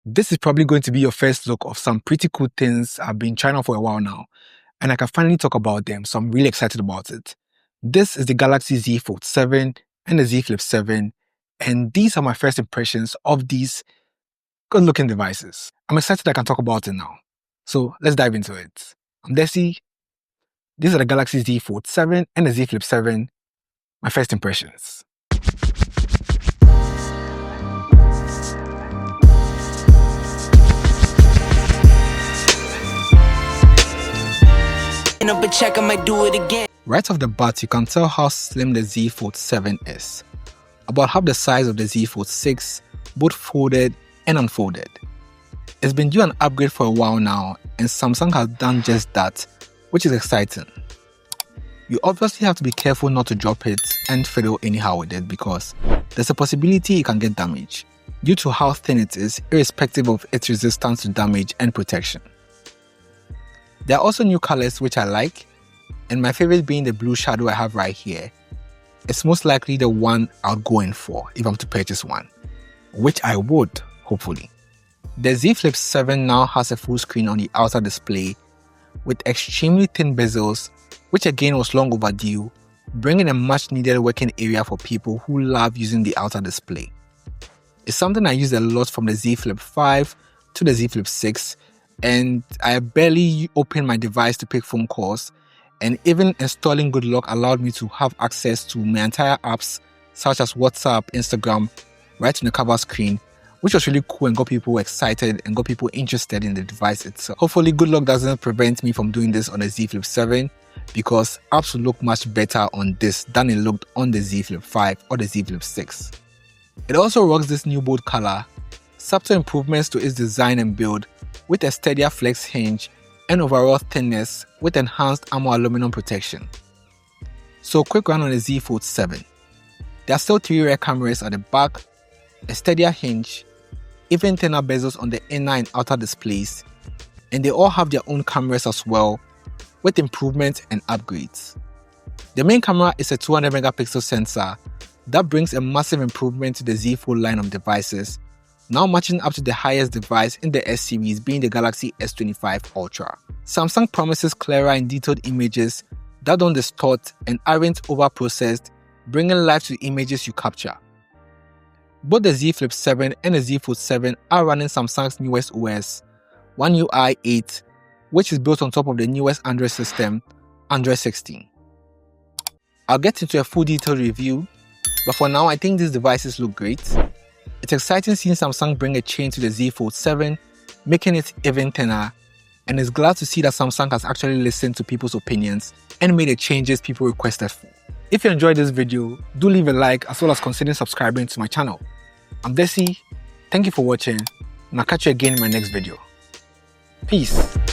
This is probably going to be your first look of some pretty cool things I've been trying out for a while now, and I can finally talk about them, so I'm really excited about it. This is the Galaxy Z Fold 7 and the Z Flip 7, and these are my first impressions of these good-looking devices. I'm excited I can talk about it now. So let's dive into it. I'm Desi. These are the Galaxy Z Fold 7 and the Z Flip 7, my first impressions. Check, I might do it again. Right off the bat, you can tell how slim the Z Fold 7 is. About half the size of the Z Fold 6, both folded and unfolded. It's been due an upgrade for a while now, and Samsung has done just that, which is exciting. You obviously have to be careful not to drop it and fiddle anyhow with it because there's a possibility it can get damaged due to how thin it is, irrespective of its resistance to damage and protection. There are also new colors which I like, and my favorite being the blue shadow I have right here. It's most likely the one I'll go in for if I'm to purchase one, which I would, hopefully. The Z Flip 7 now has a full screen on the outer display with extremely thin bezels, which again was long overdue, bringing a much needed working area for people who love using the outer display. It's something I used a lot from the Z Flip 5 to the Z Flip 6, and I barely opened my device to pick phone calls, and even installing Good Lock allowed me to have access to my entire apps such as WhatsApp, Instagram, right in the cover screen, which was really cool and got people excited and got people interested in the device itself. Hopefully Good Lock doesn't prevent me from doing this on the Z Flip 7 because apps will look much better on this than it looked on the Z Flip 5 or the Z Flip 6. It also rocks this new bold color, subtle improvements to its design and build, with a steadier flex hinge and overall thinness with enhanced armor aluminum protection. So quick run on the Z Fold 7. There are still 3 rear cameras at the back, a steadier hinge, even thinner bezels on the inner and outer displays, and they all have their own cameras as well, with improvements and upgrades. The main camera is a 200 megapixel sensor that brings a massive improvement to the Z Fold line of devices, now matching up to the highest device in the S series being the Galaxy S25 Ultra. Samsung promises clearer and detailed images that don't distort and aren't over-processed, bringing life to the images you capture. Both the Z Flip 7 and the Z Fold 7 are running Samsung's newest OS, One UI 8, which is built on top of the newest Android system, Android 16. I'll get into a full detailed review, but for now I think these devices look great. It's exciting seeing Samsung bring a change to the Z Fold 7, making it even thinner, and it's glad to see that Samsung has actually listened to people's opinions and made the changes people requested for. If you enjoyed this video, do leave a like as well as consider subscribing to my channel. I'm Desi, thank you for watching, and I'll catch you again in my next video. Peace.